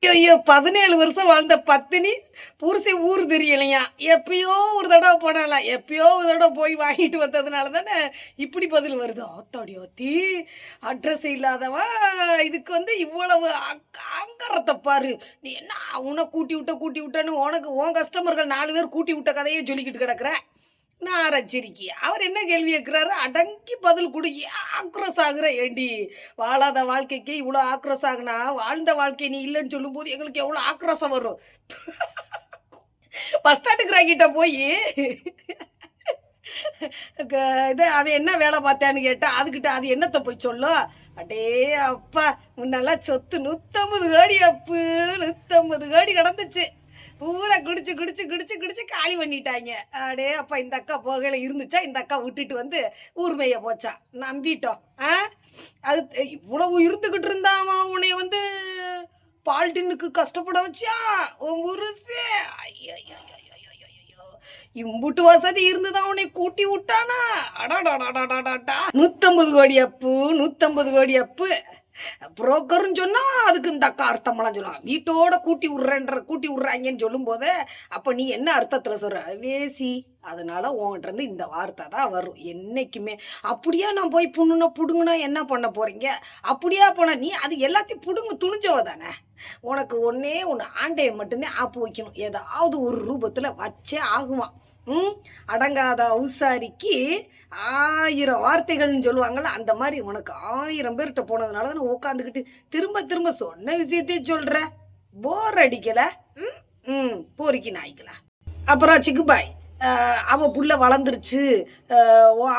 ஐயோ! 17 வருஷம் வாழ்ந்த பத்தினி, புருஷன் ஊர் தெரியலையா? எப்பயோ ஒரு தடவ போனாளாம். எப்பயோ ஒரு தடவ போய் வாங்கிட்டு வந்ததுனால தானே, இப்படி பதில் வருது. ஆத்தாடி ஆத்தி! அட்ரஸ் இல்லாதவ, இதுக்கு வந்து இவ்வளவு ஆங்கறத்த பாரு. நீ என்ன உன்ன கூட்டி விட்டன்னு உனக்கு உன் கஸ்டமர்கள் 4 பேர் கூட்டி விட்ட கதையே சொல்லிக்கிட்டு கிடக்குற. நாரச்சரிக்கை. அவர் என்ன கேள்வி கேட்கிறாரு? அடங்கி பதில் குடு. ஏன் ஆக்ரோஷம் ஆகுற? ஏண்டி வாழாத வாழ்க்கைக்கு இவ்வளோ ஆக்ரோஷம் ஆகுனா, வாழ்ந்த வாழ்க்கை நீ இல்லன்னு சொல்லும்போது எங்களுக்கு எவ்வளோ ஆக்ரோஷம் வரும். பஸ் ஸ்டாண்டுக்கு கிட்ட போயி க இது அவன் என்ன வேலை பார்த்தான்னு கேட்டா, அதுகிட்ட அது என்னத்த போய் சொல்லும்? அடே அப்பா! முன்னெல்லாம் சொத்து 150 கோடி அப்பு, 150 கோடி கிடந்துச்சு. பூரா குடிச்சு காலி பண்ணிட்டாங்க. அடே அப்பா! இந்த அக்கா போகையில இருந்துச்சா, இந்த அக்கா விட்டுட்டு வந்து ஊர் மேய போச்சா. நம்பிட்டோம். அது இவ்வளவு இருந்துகிட்டு இருந்தாமா உன்னைய வந்து பால்டின்னுக்கு கஷ்டப்பட வச்சா உன் புருஷன். ஐயோ! இம்புட்டு வசதி இருந்துதான் உன்னை கூட்டி விட்டானா? அடாடாடாடாடாடா! 150 கோடி அப்பு, 150 கோடி அப்பு. புரோக்கர்னு சொன்னா அதுக்கு இந்த அக்கா அர்த்தமெல்லாம் சொல்லலாம். வீட்டோட கூட்டி விடுறாங்கன்னு சொல்லும் போது அப்ப நீ என்ன அர்த்தத்துல சொல்ற? வேசி. அதனால உன்கிட்ட இருந்து இந்த வார்த்தை தான் வரும் என்னைக்குமே. அப்படியா நான் போய் புடுங்குனா என்ன பண்ண போறீங்க? அப்படியா போனா நீ அது எல்லாத்தையும் புடுங்க துணிஞ்சவ தானே. உனக்கு ஒன்னே ஒன்று ஆண்டைய மட்டும்தான் ஆப்பு வைக்கணும். ஏதாவது ஒரு ரூபத்துல வச்சே ஆகுவான். அடங்காத உசாரிக்கு 1000 வார்த்தைகள்னு சொல்லுவாங்கல்ல, அந்த மாதிரி உனக்கு 1000 பேர்கிட்ட போனதுனால தான் உட்காந்துக்கிட்டு திரும்ப திரும்ப சொன்ன விஷயத்தையும் சொல்ற. போர் அடிக்கல? போரிக்கு நாய்க்கல. அப்புறம் சிக்குபாய், அவ புள்ள வளர்ந்துருச்சு,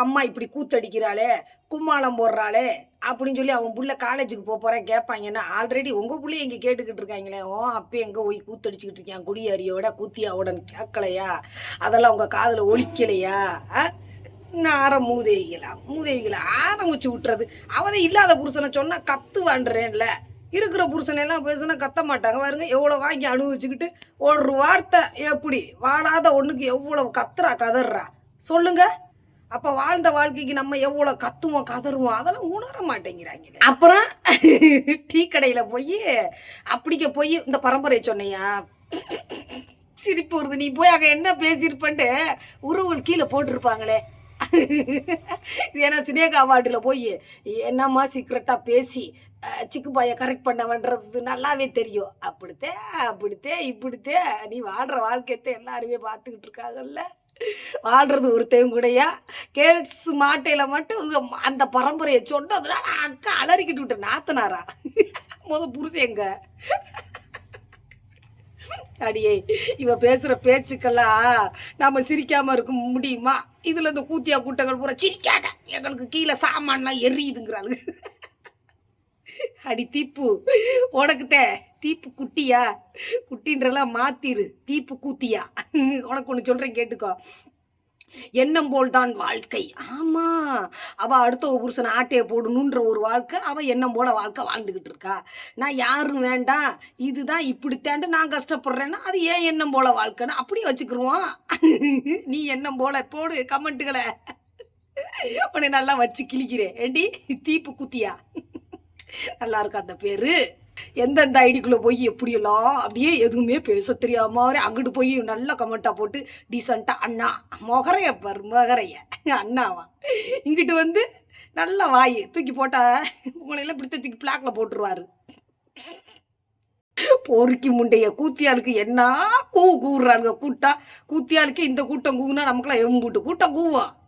அம்மா இப்படி கூத்தடிக்கிறாளே, கும்மாளம் போடுறாளே அப்படின்னு சொல்லி அவன் புள்ள காலேஜுக்கு போறேன் கேட்பாங்கன்னா, ஆல்ரெடி உங்க புள்ளைய இங்க கேட்டுக்கிட்டு இருக்காங்களே, அப்ப எங்க போய் கூத்தடிச்சுக்கிட்டு இருக்கான் குடியாரியோட கூத்தியாவோடன்னு கேட்கலையா? அதெல்லாம் உங்க காதுல ஒலிக்கலையா? மூதேவிகளா ஆரம்பிச்சு விட்டுறது. அவனை இல்லாத புருஷனை சொன்னா கத்து வாண்டுறேன்ல. இருக்கிற புருஷனை எல்லாம் பேசுனா கத்த மாட்டாங்க. பாருங்க எவ்வளவு வாங்கி அனுபவிச்சுக்கிட்டு ஒரு வார்த்தை எப்படி வாழாத ஒண்ணுக்கு எவ்வளவு கத்துறா கதறா சொல்லுங்க. அப்ப வாழ்ந்த வாழ்க்கைக்கு நம்ம எவ்வளவு கத்துவோம் கதறுவோம் அதெல்லாம் உணர மாட்டேங்கிறாங்க. அப்புறம் டீ கடையில போய் அப்படிக்க போய் இந்த பரம்பரை சொன்னையா சிரிப்பு வருது. நீ போய் அங்க என்ன பேசியிருப்பன்ட்டு உறவுகள் கீழே போட்டிருப்பாங்களே. ஏன்னா சினேகா அவார்டில் போய் என்னம்மா சீக்கிரட்டாக பேசி சிக்குபாயை கரெக்ட் பண்ணவன்றது நல்லாவே தெரியும். அப்படித்தே இப்படித்தே நீ வாழ்கிற வாழ்க்கையத்தை எல்லாருமே பார்த்துக்கிட்டு இருக்காங்கல்ல. வாழ்றது ஒருத்தையும் கூடயா கேட்ஸ் மாட்டையில மட்டும் அந்த பரம்பரையை சொன்னதுனால அக்கா அலறிக்கிட்டு விட்ட நாத்தனாரா புருஷன் எங்க அடியே இவ பேசுற பேச்சுக்கெல்லாம் நாம சிரிக்காம இருக்க முடியுமா? இதுல இந்த கூத்தியா கூட்டங்கள் பூரா சிரிக்காத எங்களுக்கு கீழே சாமான்லாம் எரியுதுங்கிறாள். அடி தீப்பு உனக்குத்தே தீப்பு குட்டியா குட்டின்றெல்லாம் மாத்திரு தீப்பு கூத்தியா. உனக்கு ஒண்ணு சொல்றேன் கேட்டுக்கோ. எண்ணம் போல் தான் வாழ்க்கை. ஆமா, அவ அடுத்த புருஷனை ஆட்டையை போடணுன்ற ஒரு வாழ்க்கை, அவ எண்ணம் போல வாழ்க்கை வாழ்ந்துகிட்டு இருக்கா. நான் யாரும் வேண்டாம் இதுதான் இப்படித்தாண்டு நான் கஷ்டப்படுறேன்னா அது ஏன் எண்ணம் போல வாழ்க்கைன்னு அப்படியே வச்சுக்கிருவோம். நீ எண்ணம் போல போடு கமெண்ட்டுகளை, உன்னை நல்லா வச்சு கிழிக்கிறேன். ஏண்டி தீப்பு குத்தியா? நல்லா இருக்கா அந்த பேரு? எந்தெந்த ஐடிக்குள்ள போய் எப்படியெல்லாம் அப்படியே எதுவுமே பேச தெரியாம மாதிரி அங்கிட்டு போய் நல்ல கமெண்டா போட்டு டீசெண்டா அண்ணா மொகரைய பாரு மொகரைய அண்ணாவா. இங்கிட்டு வந்து நல்ல வாய் தூக்கி போட்டா உங்களையெல்லாம் பிடித்த தூக்கி பிளாக்ல போட்டுருவாரு. பொறுக்கி முண்டைய கூத்தியாளுக்கு என்ன கூவுறாங்க கூட்டா. கூத்தியாளுக்கு இந்த கூட்டம் கூவுனா நமக்குலாம் எம்பூட்டு கூட்டம் கூவும்.